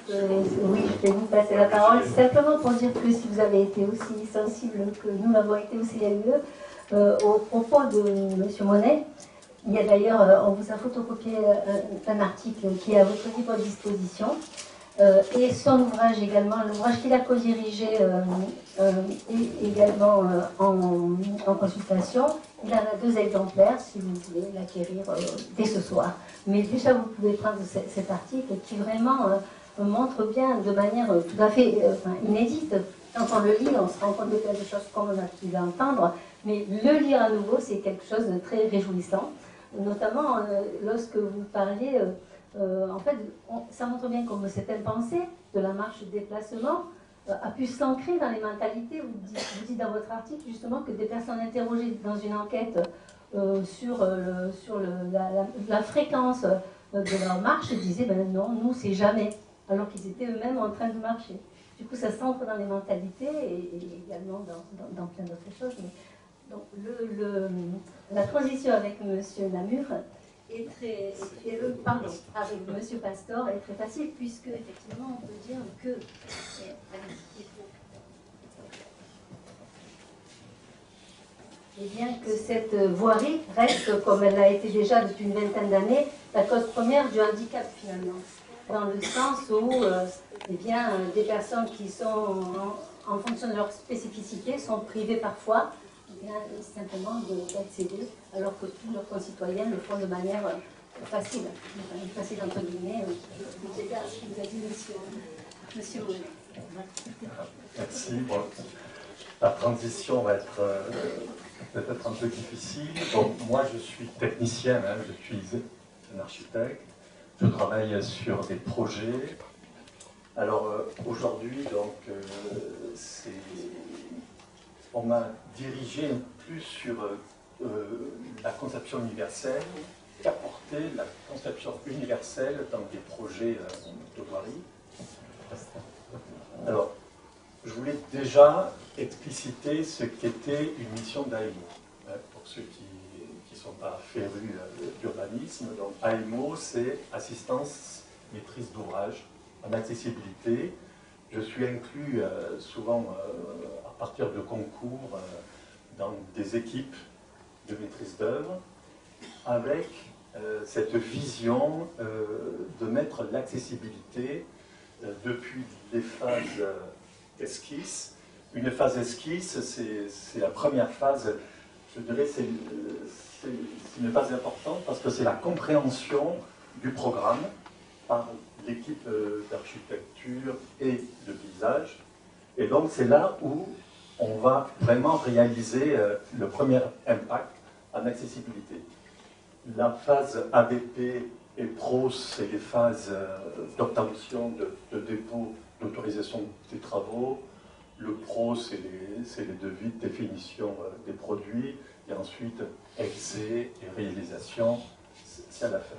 Oui, je vais vous passer la parole. Simplement pour dire que si vous avez été aussi sensible que nous l'avons été aussi à l'UE, au propos de M. Monet, il y a d'ailleurs, on vous a photocopié un article qui est à votre libre disposition. Et son ouvrage également, l'ouvrage qu'il a co-dirigé est également en consultation. Il en a 2 exemplaires si vous voulez l'acquérir dès ce soir. Mais déjà vous pouvez prendre cet article qui vraiment montre bien de manière tout à fait inédite. Quand on le lit, on se rend compte de plein de choses comme on a pu l'entendre, mais le lire à nouveau, c'est quelque chose de très réjouissant. Notamment lorsque vous parliez... en fait, ça montre bien comme cette impensée de la marche de déplacement a pu s'ancrer dans les mentalités. Vous dites dans votre article justement que des personnes interrogées dans une enquête sur la fréquence de leur marche disaient ben non, nous c'est jamais, alors qu'ils étaient eux-mêmes en train de marcher. Du coup, ça s'ancre dans les mentalités et également dans plein d'autres choses. Mais, donc, la transition avec M. Namur avec M. Pastor est très facile, puisque effectivement on peut dire que cette voirie reste, comme elle l'a été déjà depuis une vingtaine d'années, la cause première du handicap finalement, dans le sens où des personnes qui sont en fonction de leur spécificité sont privées parfois simplement d'accéder, alors que tous leurs concitoyens le font de manière facile entre guillemets. Je ne sais pas ce que vous a dit monsieur Monet. Merci. Bon, la transition va être peut-être un peu difficile. Bon, moi, je suis technicien, hein, je suis un architecte. Je travaille sur des projets. Alors, aujourd'hui, donc, on m'a dirigé plus sur la conception universelle qu'apporter la conception universelle dans des projets de voirie. Alors, je voulais déjà expliciter ce qu'était une mission d'AEMO, hein, pour ceux qui ne sont pas férus d'urbanisme. Donc, AEMO, c'est assistance maîtrise d'ouvrage en accessibilité. Je suis inclus souvent à partir de concours dans des équipes de maîtrise d'œuvre avec cette vision de mettre l'accessibilité depuis les phases esquisses. Une phase esquisse, c'est la première phase, je dirais, c'est une phase importante parce que c'est la compréhension du programme par l'équipe d'architecture et de paysage. Et donc c'est là où on va vraiment réaliser le premier impact en accessibilité. La phase AVP et PRO, c'est les phases d'obtention de dépôt d'autorisation des travaux. Le PRO, c'est les devis de définition des produits. Et ensuite, exé et réalisation, c'est à la fin.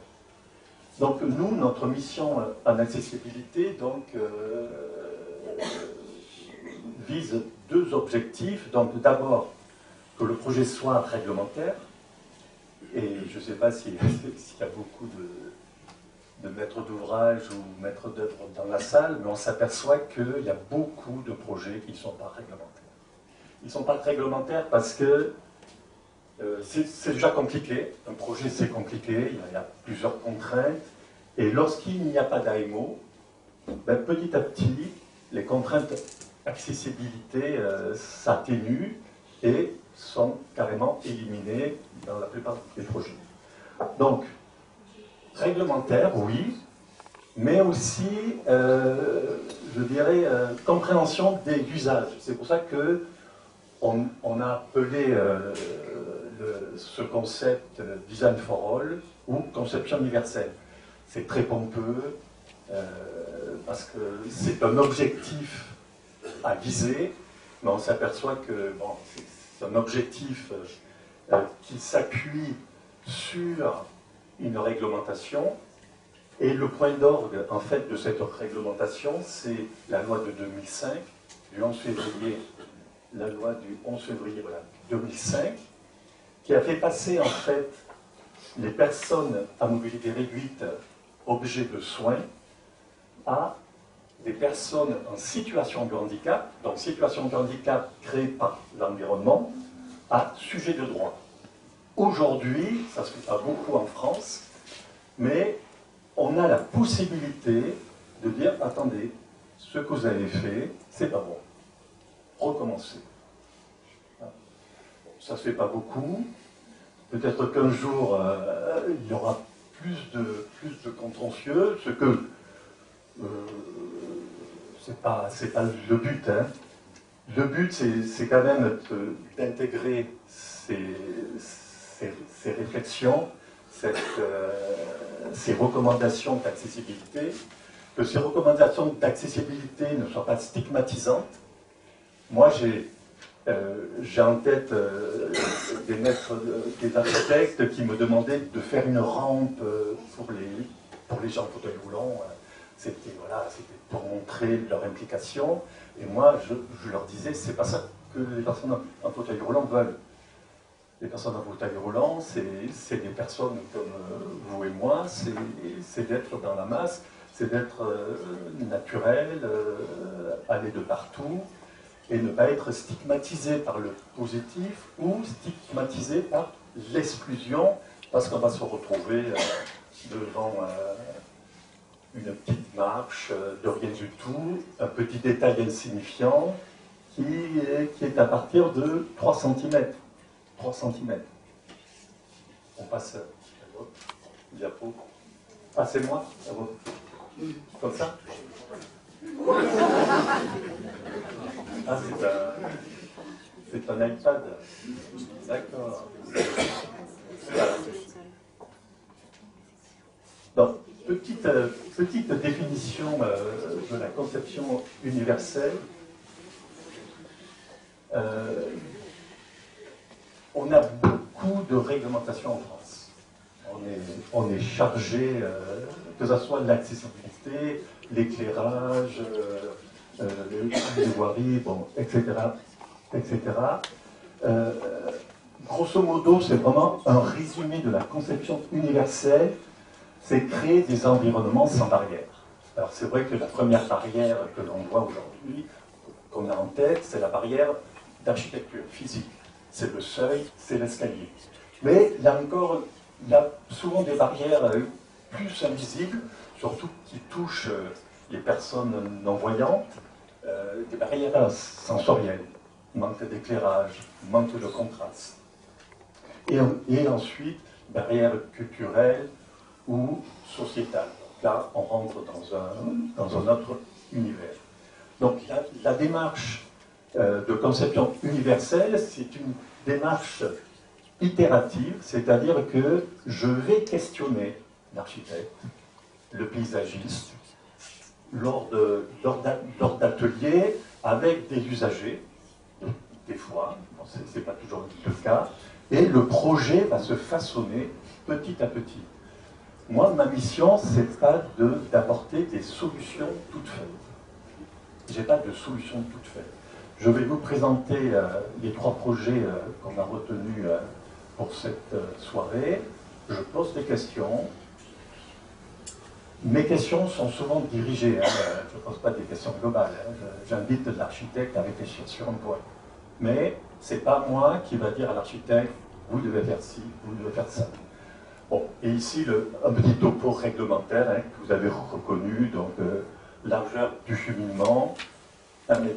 Donc nous, notre mission en accessibilité vise 2 objectifs. Donc d'abord, que le projet soit réglementaire. Et je ne sais pas s'il y a beaucoup de maîtres d'ouvrage ou maîtres d'œuvre dans la salle, mais on s'aperçoit qu'il y a beaucoup de projets qui ne sont pas réglementaires. Ils ne sont pas réglementaires parce que c'est déjà compliqué. Un projet, c'est compliqué, il y a plusieurs contraintes. Et lorsqu'il n'y a pas d'AEMO, ben, petit à petit, les contraintes accessibilité s'atténuent et sont carrément éliminées dans la plupart des projets. Donc, réglementaire, oui, mais aussi, je dirais, compréhension des usages. C'est pour ça qu'on a appelé ce concept Design for All ou conception universelle. C'est très pompeux, parce que c'est un objectif à viser, mais on s'aperçoit que bon, c'est un objectif qui s'appuie sur une réglementation, et le point d'orgue en fait de cette réglementation, c'est la loi de 2005, du 11 février, la loi du 11 février 2005, qui a fait passer en fait les personnes à mobilité réduite, objets de soins, à des personnes en situation de handicap, donc situation de handicap créée par l'environnement, à sujet de droit. Aujourd'hui, ça ne se fait pas beaucoup en France, mais on a la possibilité de dire, attendez, ce que vous avez fait, c'est pas bon. Recommencer. Ça ne se fait pas beaucoup. Peut-être qu'un jour, il y aura plus de contentieux, ce que c'est pas le but. Hein. Le but, c'est quand même d'intégrer ces réflexions, ces recommandations d'accessibilité, que ces recommandations d'accessibilité ne soient pas stigmatisantes. Moi, j'ai en tête des architectes qui me demandaient de faire une rampe pour les gens en fauteuil roulant. C'était pour montrer leur implication. Et moi, je leur disais, c'est pas ça que les personnes en fauteuil roulant veulent. Les personnes en fauteuil roulant, c'est des personnes comme vous et moi, c'est d'être dans la masse, c'est d'être naturel, aller de partout, et ne pas être stigmatisé par le positif ou stigmatisé par l'exclusion, parce qu'on va se retrouver devant une petite marche de rien du tout, un petit détail insignifiant qui est à partir de 3 cm. 3 cm. On passe à l'autre diapo. Ah, c'est moi? Comme ça? Ah, c'est un iPad. D'accord. Voilà. Donc, petite définition de la conception universelle. On a beaucoup de réglementations en France. On est chargé, que ce soit l'accessibilité, l'éclairage, les voiries, bon, etc. etc. Grosso modo, c'est vraiment un résumé de la conception universelle, c'est créer des environnements sans barrière. Alors c'est vrai que la première barrière que l'on voit aujourd'hui, qu'on a en tête, c'est la barrière d'architecture physique. C'est le seuil, c'est l'escalier. Mais là encore, il y a souvent des barrières plus invisibles, surtout qui touchent les personnes non-voyantes, des barrières sensorielles, manque d'éclairage, manque de contraste. Et ensuite, barrières culturelles ou sociétales. Là, on rentre dans un autre univers. Donc la démarche de conception universelle, c'est une démarche itérative, c'est-à-dire que je vais questionner l'architecte, le paysagiste, lors d'ateliers avec des usagers, des fois, ce n'est pas toujours le cas, et le projet va se façonner petit à petit. Moi, ma mission, c'est pas d'apporter des solutions toutes faites. J'ai pas de solution toute faite. Je vais vous présenter les 3 projets qu'on a retenus pour cette soirée. Je pose des questions. Mes questions sont souvent dirigées. Je ne pose pas des questions globales. J'invite l'architecte à réfléchir sur un point. Mais ce n'est pas moi qui va dire à l'architecte, vous devez faire ci, vous devez faire ça. Bon, et ici, un petit topo réglementaire que vous avez reconnu. Donc, largeur du cheminement, 1,40 m.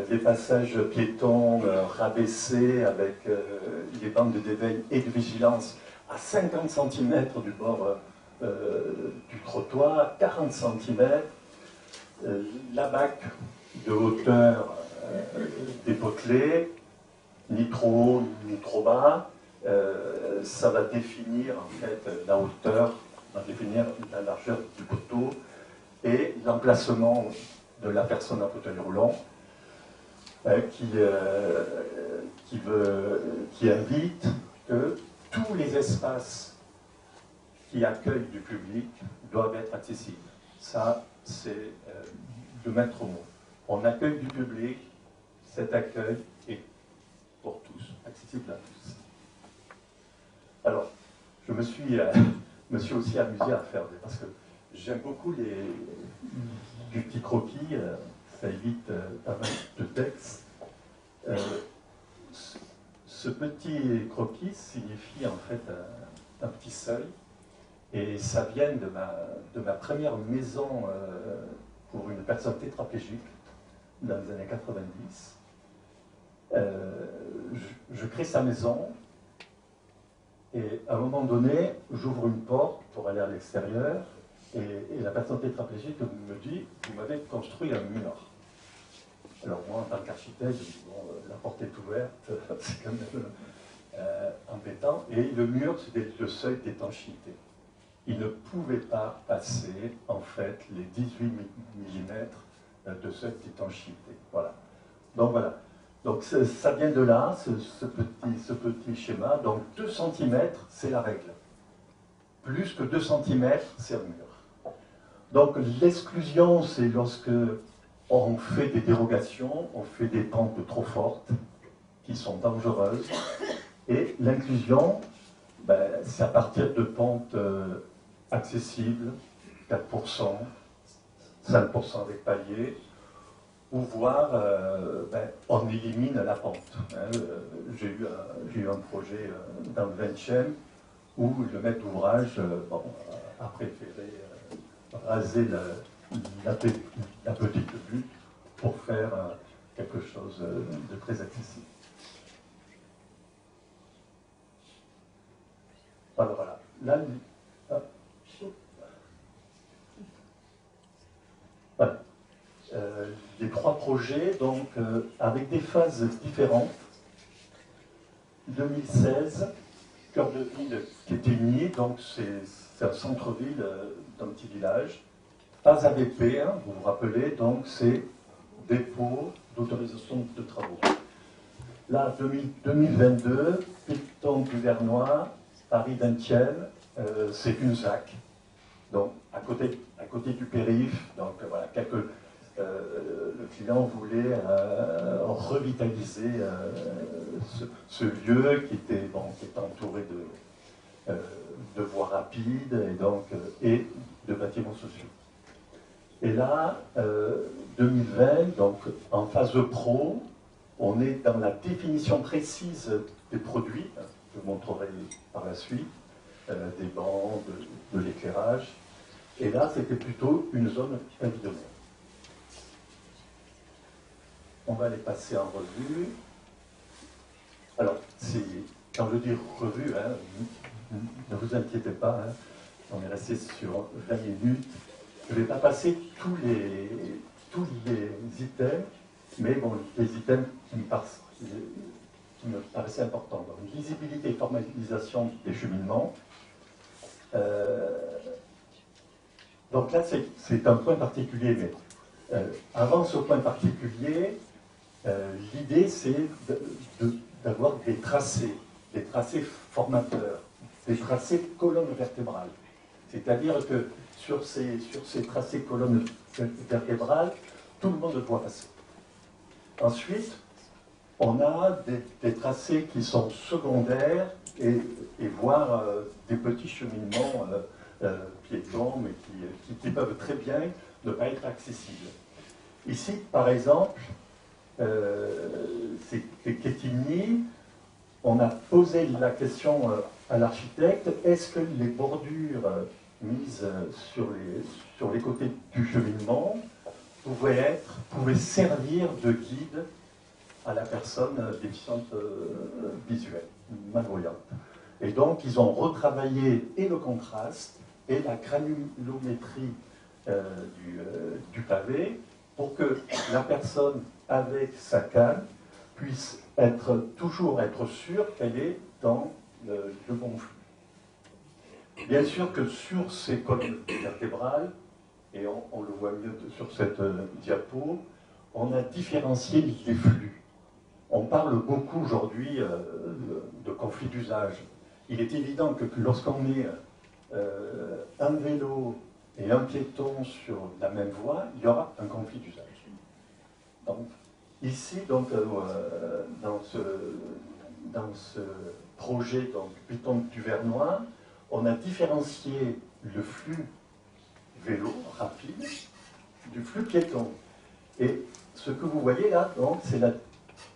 Les passages piétons rabaissés avec les bandes d'éveil et de vigilance à 50 cm du bord du trottoir, 40 cm. La bac de hauteur des potelets, ni trop haut ni trop bas. Ça va définir en fait la hauteur, va définir la largeur du poteau et l'emplacement de la personne en fauteuil roulant qui invite que tous les espaces qui accueillent du public doivent être accessibles. Ça, c'est le maître mot. On accueille du public, cet accueil est pour tous, accessible à tous. Alors, je me suis aussi amusé à faire, parce que j'aime beaucoup les petits croquis, ça évite pas mal de texte. Ce petit croquis signifie en fait un petit seuil, et ça vient de ma première maison pour une personne tétraplégique dans les années 90. Je crée sa maison, et à un moment donné, j'ouvre une porte pour aller à l'extérieur, et la personne tétraplégique me dit « Vous m'avez construit un mur ». Alors moi, en tant qu'architecte, je dis « Bon, la porte est ouverte, c'est quand même embêtant ». Et le mur, c'était le seuil d'étanchéité. Il ne pouvait pas passer, en fait, les 18 mm de seuil d'étanchéité. Voilà. Donc voilà. Donc ça vient de là, ce petit schéma. Donc 2 cm, c'est la règle. Plus que 2 cm, c'est un mur. Donc l'exclusion, c'est lorsque on fait des dérogations, on fait des pentes trop fortes, qui sont dangereuses. Et l'inclusion, ben, c'est à partir de pentes accessibles, 4%, 5% avec palier, ou voire on élimine la pente. J'ai eu un projet dans le 20e où le maître d'ouvrage a préféré raser la petite butte pour faire quelque chose de très accessible. Alors voilà. Là, voilà. Les 3 projets, donc, avec des phases différentes. 2016, cœur de ville Quétigny, donc c'est un centre-ville d'un petit village. Phase ABP, hein, vous vous rappelez, donc c'est dépôt d'autorisation de travaux. Là, 2022, Piton du Vernois, Paris 20e, c'est une ZAC. Donc, à côté du périph', donc voilà, le client voulait revitaliser ce lieu qui était entouré de voies rapides et de bâtiments sociaux. Et là, 2020, donc en phase pro, on est dans la définition précise des produits, je vous montrerai par la suite, des bancs, de l'éclairage. Et là, c'était plutôt une zone pavillonnaire. On va les passer en revue. Alors, quand je dis revue, hein, ne vous inquiétez pas, hein, on est resté sur 20 minutes. Je ne vais pas passer tous les items, mais bon, les items qui me paraissaient importants. Donc, lisibilité et formalisation des cheminements. Donc là, c'est un point particulier, mais avant ce point particulier, l'idée, c'est d'avoir des tracés formateurs, des tracés colonnes vertébrales. C'est-à-dire que sur ces tracés colonnes vertébrales, tout le monde doit passer. Ensuite, on a des tracés qui sont secondaires et voire des petits cheminements piétons, mais qui peuvent très bien ne pas être accessibles. Ici, par exemple, c'est Quétigny, on a posé la question à l'architecte, est-ce que les bordures mises sur les côtés du cheminement pouvaient servir de guide à la personne déficiente visuelle, malvoyante. Et donc, ils ont retravaillé et le contraste et la granulométrie du pavé pour que la personne avec sa canne puisse toujours être sûre qu'elle est dans le bon flux. Bien sûr que sur ces colonnes vertébrales, et on le voit mieux sur cette diapo, on a différencié les flux. On parle beaucoup aujourd'hui de conflit d'usage. Il est évident que lorsqu'on met un vélo et un piéton sur la même voie, il y aura un conflit d'usage. Donc, ici, donc, dans ce projet Piton du Vernois, on a différencié le flux vélo rapide du flux piéton. Et ce que vous voyez là, donc,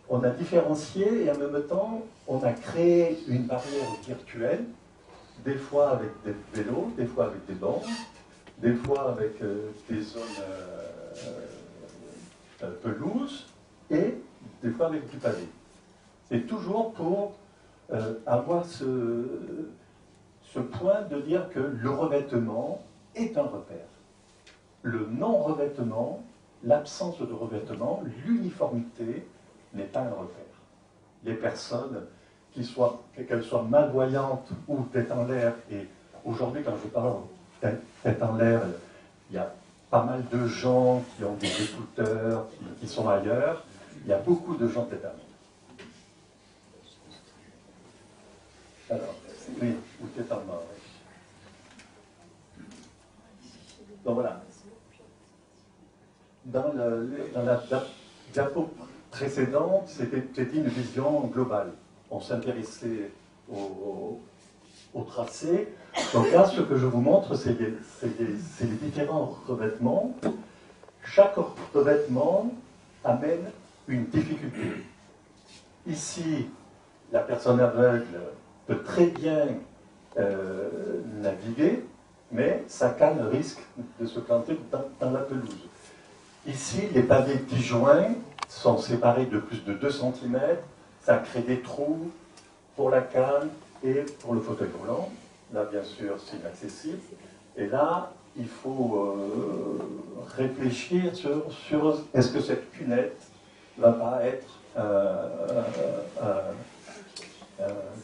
on a différencié et en même temps, on a créé une barrière virtuelle, des fois avec des vélos, des fois avec des bancs, des fois avec des zones pelouses et des fois avec du pavé. C'est toujours pour avoir ce point de dire que le revêtement est un repère. Le non-revêtement, l'absence de revêtement, l'uniformité n'est pas un repère. Les personnes, qu'elles soient malvoyantes ou tête en l'air, et aujourd'hui quand je parle tête en l'air, il y a pas mal de gens qui ont des écouteurs, qui sont ailleurs, il y a beaucoup de gens tête en l'air. Alors, oui, ou tête en mort. Donc voilà. Dans la diapo précédente, c'était une vision globale. On s'intéressait au tracé. Donc là, ce que je vous montre, c'est les différents revêtements. Chaque revêtement amène une difficulté. Ici, la personne aveugle peut très bien naviguer, mais sa canne risque de se planter dans la pelouse. Ici, les pavés disjoints sont séparés de plus de 2 cm, ça crée des trous pour la canne et pour le fauteuil roulant. Là, bien sûr, c'est inaccessible. Et là, il faut réfléchir sur est-ce que cette cunette ne va pas être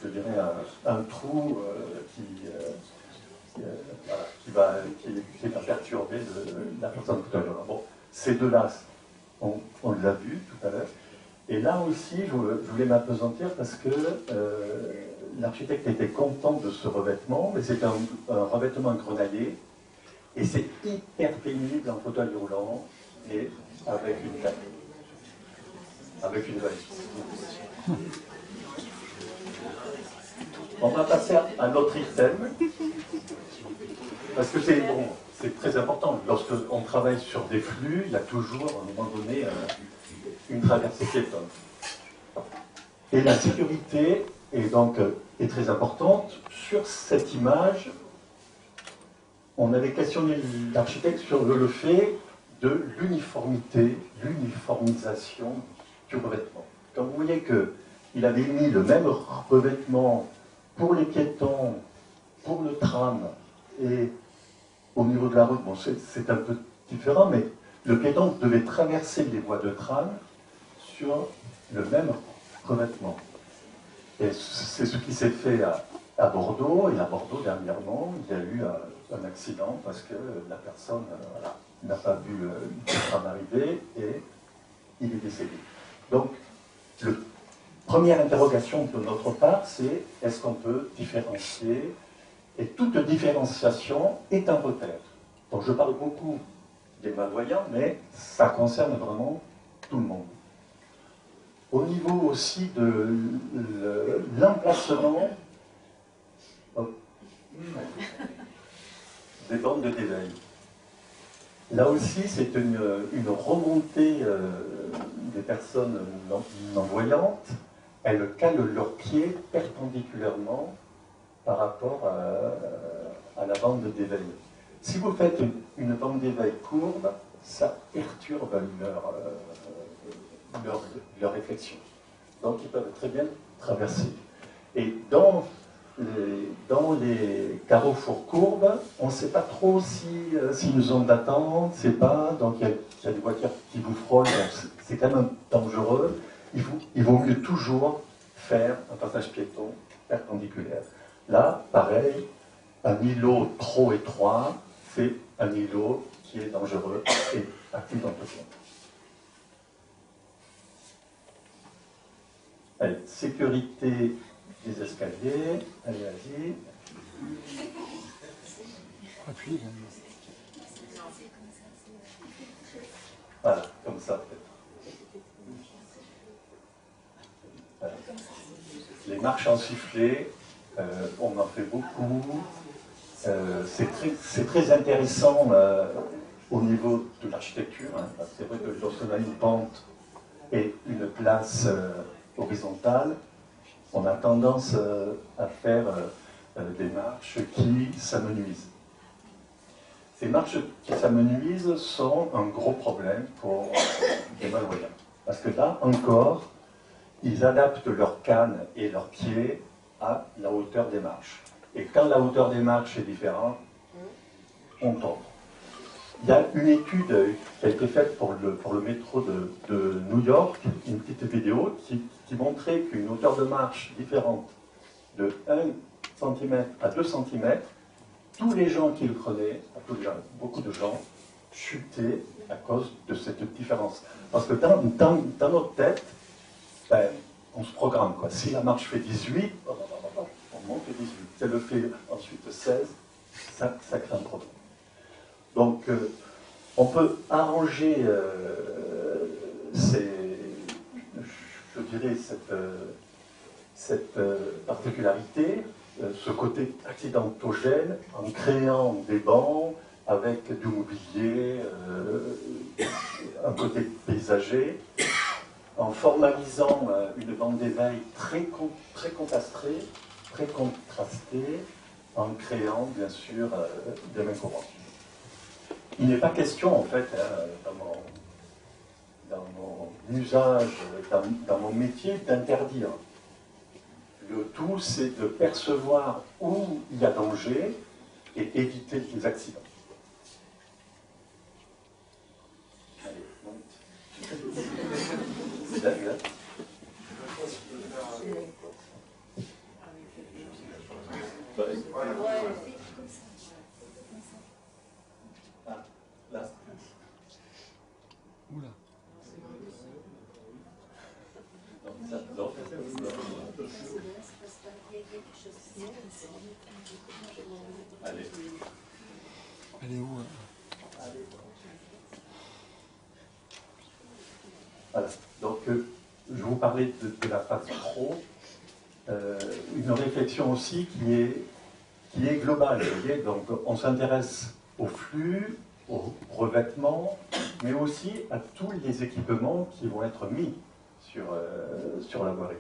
je dirais un trou qui va perturber la personne fauteuil roulant. Bon, ces deux-là, on les a vus tout à l'heure. Et là aussi, je voulais m'appesantir parce que l'architecte était content de ce revêtement, mais c'est un revêtement grenaillé, et c'est hyper pénible en fauteuil roulant et avec une canne, avec une valise. On va passer à un autre item, parce que c'est très important. Lorsqu'on travaille sur des flux, il y a toujours, à un moment donné, une traversée piétonne. Et la sécurité est très importante. Sur cette image, on avait questionné l'architecte sur le fait de l'uniformité, l'uniformisation du revêtement. Comme vous voyez qu'il avait mis le même revêtement pour les piétons, pour le tram et au niveau de la route, bon, c'est un peu différent, mais le piéton devait traverser les voies de tram sur le même revêtement. Et c'est ce qui s'est fait à Bordeaux, et à Bordeaux, dernièrement, il y a eu un accident parce que la personne n'a pas vu le tram arriver et il est décédé. Donc, la première interrogation de notre part, c'est est-ce qu'on peut différencier? Et toute différenciation est un repère. Donc, je parle beaucoup des malvoyants, mais ça concerne vraiment tout le monde. Au niveau aussi de l'emplacement des bandes d'éveil. Là aussi, c'est une remontée des personnes non-voyantes. Elles calent leurs pieds perpendiculairement par rapport à la bande d'éveil. Si vous faites une bande d'éveil courbe, ça perturbe leur réflexion. Donc ils peuvent très bien traverser. Et dans les carrefours courbes, on ne sait pas trop si une zone d'attente, c'est pas, donc il y a des voitures qui vous frôlent, c'est quand même dangereux. Il vaut mieux toujours faire un passage piéton perpendiculaire. Là, pareil, un îlot trop étroit, c'est un îlot qui est dangereux et accidentelien. Allez, sécurité des escaliers. Allez, vas-y. Voilà, comme ça peut-être. Voilà. Les marches en sifflet, on en fait beaucoup. C'est très intéressant au niveau de l'architecture. Hein, c'est vrai que lorsqu'on a une pente et une place horizontale, on a tendance à faire des marches qui s'amenuisent. Ces marches qui s'amenuisent sont un gros problème pour les malvoyants. Parce que là encore, ils adaptent leurs cannes et leurs pieds à la hauteur des marches. Et quand la hauteur des marches est différente, on tombe. Il y a une étude qui a été faite pour le métro de New York, une petite vidéo, qui montrait qu'une hauteur de marche différente de 1 cm à 2 cm, tous les gens qui le prenaient, beaucoup de gens, chutaient à cause de cette différence. Parce que dans notre tête, ben, on se programme, quoi. Si la marche fait 18, on monte 18. Si elle fait ensuite 16, ça crée un problème. Donc, on peut arranger je dirais, cette particularité, ce côté accidentogène, en créant des bancs avec du mobilier, un côté paysager, en formalisant une bande d'éveil très contrastée, en créant bien sûr des mains courantes. Il n'est pas question en fait, hein, dans mon usage, dans mon métier, d'interdire. Le tout, c'est de percevoir où il y a danger et éviter les accidents. Allez, monte. C'est là, là. Ah, là. Oula. Non. Allez. Elle est où Voilà. Donc, je vous parlais de la phase pro. Une réflexion aussi qui est globale. Vous voyez, donc, on s'intéresse au flux, au revêtement, mais aussi à tous les équipements qui vont être mis sur la voirie.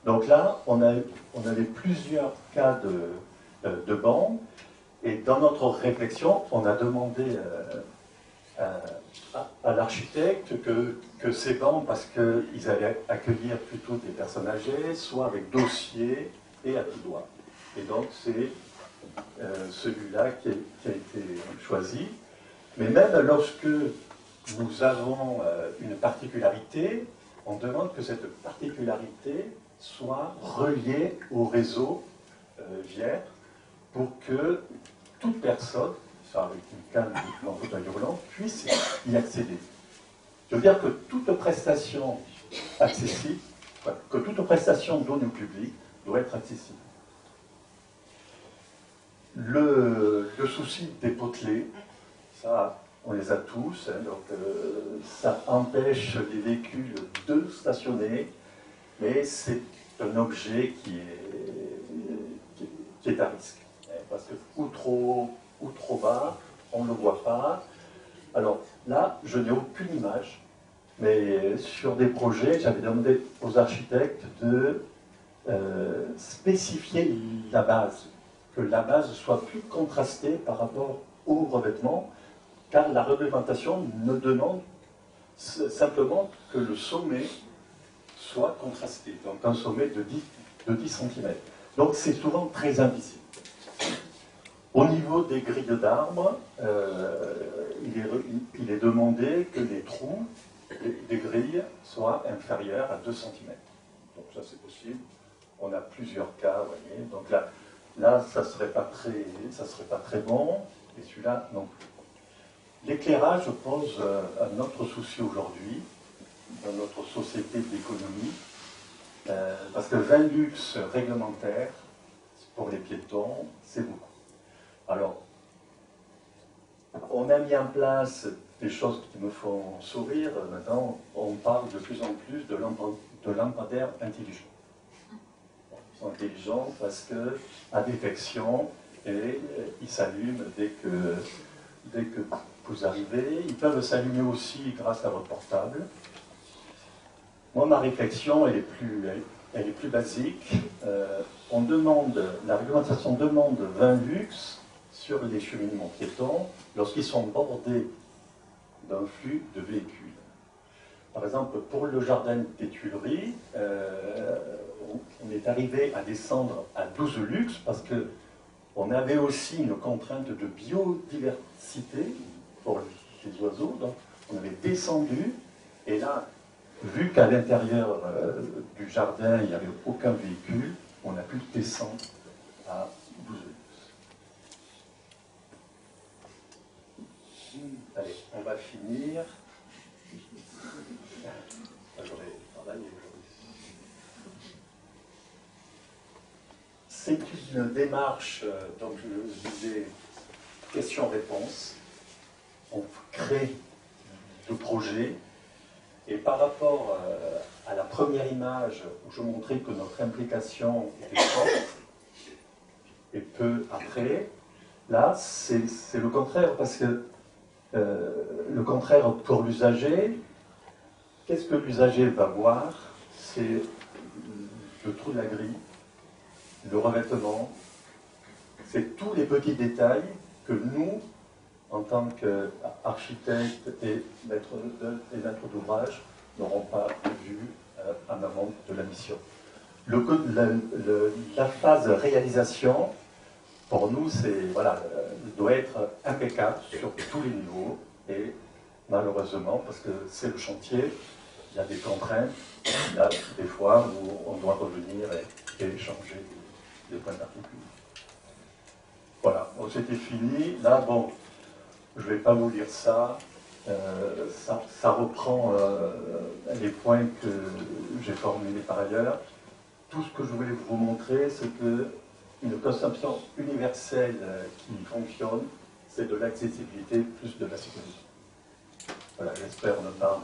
Donc là, on avait plusieurs cas de bancs, et dans notre réflexion, on a demandé à l'architecte que ces bancs, parce qu'ils allaient accueillir plutôt des personnes âgées, soit avec dossier et à tout doigt. Et donc c'est celui-là qui a été choisi. Mais même lorsque nous avons une particularité, on demande que cette particularité soit reliée au réseau VIER pour que toute personne, avec une canne en fauteuil roulant, puisse y accéder. Je veux dire que toute prestation accessible, que toute prestation donnée au public doit être accessible. Le souci des potelets, ça, on les a tous, hein, donc ça empêche les véhicules de stationner, mais c'est un objet qui est à risque. Hein, parce que ou trop bas, on ne le voit pas. Alors là, je n'ai aucune image, mais sur des projets, j'avais demandé aux architectes de spécifier la base, que la base soit plus contrastée par rapport au revêtement, car la réglementation ne demande simplement que le sommet soit contrasté, donc un sommet de 10 cm. Donc c'est souvent très invisible. Au niveau des grilles d'arbres, il est demandé que les trous des grilles soient inférieurs à 2 cm. Donc ça c'est possible. On a plusieurs cas, vous voyez. Donc là ça ne serait pas très bon. Et celui-là, non plus. L'éclairage pose un autre souci aujourd'hui dans notre société de l'économie, parce que 20 luxe réglementaires pour les piétons, c'est beaucoup. Alors, on a mis en place des choses qui me font sourire. Maintenant, on parle de plus en plus de lampadaires intelligents. Ils sont intelligents parce qu'à détection, et ils s'allument dès que vous arrivez. Ils peuvent s'allumer aussi grâce à votre portable. Moi, ma réflexion, elle est plus basique. La réglementation demande 20 lux sur les cheminements piétons lorsqu'ils sont bordés d'un flux de véhicules. Par exemple, pour le jardin des Tuileries, on est arrivé à descendre à 12 lux parce qu'on avait aussi une contrainte de biodiversité pour les oiseaux. Donc, on avait descendu, et là, vu qu'à l'intérieur du jardin, il n'y avait aucun véhicule, on a pu descendre à 12 lux. Allez, on va finir. J'aurais travaillé aujourd'hui. C'est une démarche, donc je disais, question-réponse. On crée le projet, et par rapport à la première image où je montrais que notre implication était forte, et peu après, là c'est le contraire, parce que le contraire pour l'usager, qu'est-ce que l'usager va voir? C'est le trou de la grille, le revêtement, c'est tous les petits détails que nous, en tant qu'architectes et maîtres d'ouvrage, n'auront pas vu en amont de la mission. La phase réalisation, pour nous, doit être impeccable sur tous les niveaux, et malheureusement, parce que c'est le chantier, il y a des contraintes, il y a des fois où on doit revenir et changer des points particuliers. Voilà, bon, c'était fini. Là, bon, je ne vais pas vous lire ça. Ça reprend les points que j'ai formulés par ailleurs. Tout ce que je voulais vous montrer, c'est qu'une conception universelle qui fonctionne, c'est de l'accessibilité plus de la sécurité. Voilà, j'espère ne pas